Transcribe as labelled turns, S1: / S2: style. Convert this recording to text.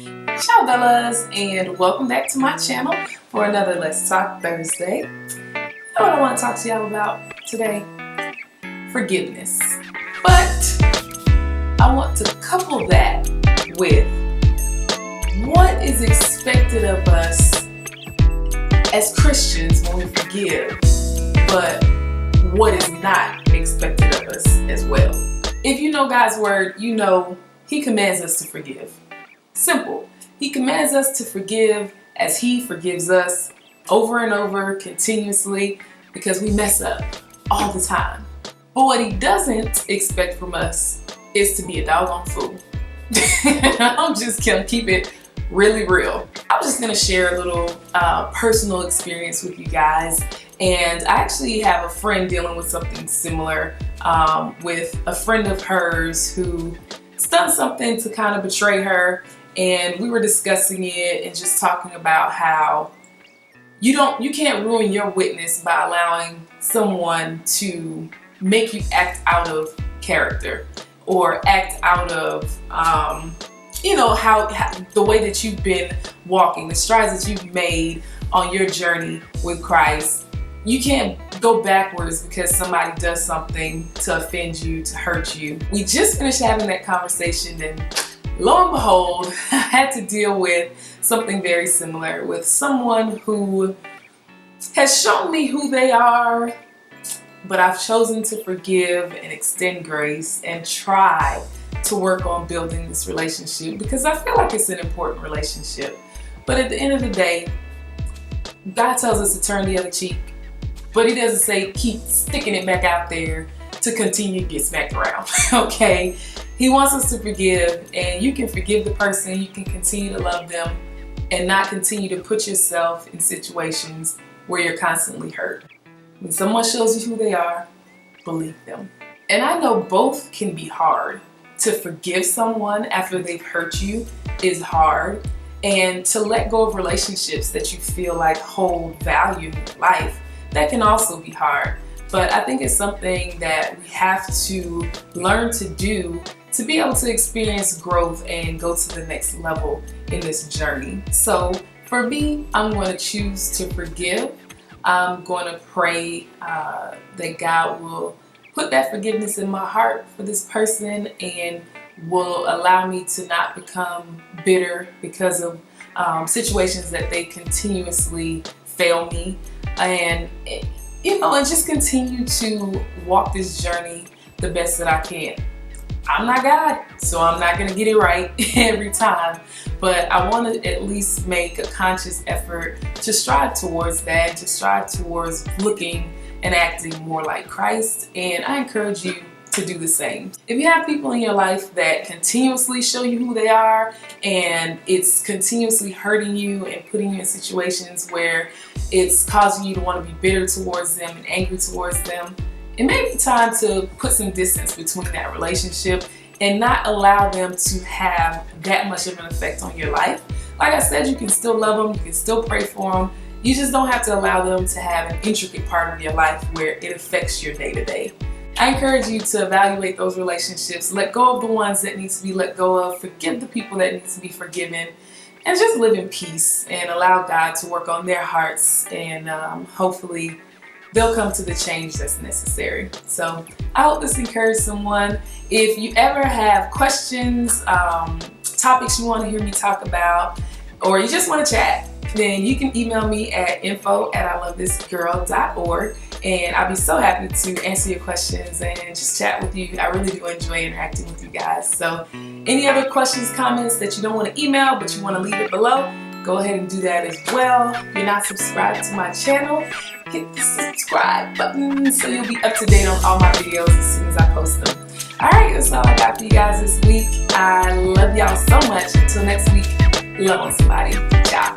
S1: Ciao Bellas, and welcome back to my channel for another Let's Talk Thursday. You know what I want to talk to y'all about today? Forgiveness. But I want to couple that with what is expected of us as Christians when we forgive, but what is not expected of us as well. If you know God's word, you know He commands us to forgive. Simple. He commands us to forgive as He forgives us over and over, continuously, because we mess up all the time. But what He doesn't expect from us is to be a doggone fool. I'm just gonna keep it really real. I'm just gonna share a little personal experience with you guys. And I actually have a friend dealing with something similar with a friend of hers who's done something to kind of betray her. And we were discussing it and just talking about how you can't ruin your witness by allowing someone to make you act out of character or act out of how the way that you've been walking, the strides that you've made on your journey with Christ. You can't go backwards because somebody does something to offend you, to hurt you. We just finished having that conversation, and lo and behold, I had to deal with something very similar with someone who has shown me who they are, but I've chosen to forgive and extend grace and try to work on building this relationship because I feel like it's an important relationship. But at the end of the day, God tells us to turn the other cheek, but He doesn't say keep sticking it back out there to continue to get smacked around, okay? He wants us to forgive, and you can forgive the person, you can continue to love them, and not continue to put yourself in situations where you're constantly hurt. When someone shows you who they are, believe them. And I know both can be hard. To forgive someone after they've hurt you is hard, and to let go of relationships that you feel like hold value in your life, that can also be hard. But I think it's something that we have to learn to do to be able to experience growth and go to the next level in this journey. So for me, I'm going to choose to forgive. I'm going to pray that God will put that forgiveness in my heart for this person and will allow me to not become bitter because of situations that they continuously fail me, and just continue to walk this journey the best that I can. I'm not God, so I'm not going to get it right every time, but I want to at least make a conscious effort to strive towards that, to strive towards looking and acting more like Christ, and I encourage you to do the same. If you have people in your life that continuously show you who they are and it's continuously hurting you and putting you in situations where it's causing you to want to be bitter towards them and angry towards them, it may be time to put some distance between that relationship and not allow them to have that much of an effect on your life. Like I said, you can still love them, you can still pray for them. You just don't have to allow them to have an intricate part of your life where it affects your day-to-day. I encourage you to evaluate those relationships, let go of the ones that need to be let go of, forgive the people that need to be forgiven, and just live in peace and allow God to work on their hearts, and hopefully they'll come to the change that's necessary. So I hope this encouraged someone. If you ever have questions, topics you want to hear me talk about, or you just want to chat, then you can email me at info@ilovethisgirl.org, and I'll be so happy to answer your questions and just chat with you. I really do enjoy interacting with you guys. So any other questions, comments that you don't want to email but you want to leave it below, go ahead and do that as well. If you're not subscribed to my channel, hit the subscribe button so you'll be up to date on all my videos as soon as I post them. Alright, that's all I got for you guys this week. I love y'all so much. Until next week, love on somebody. Ciao.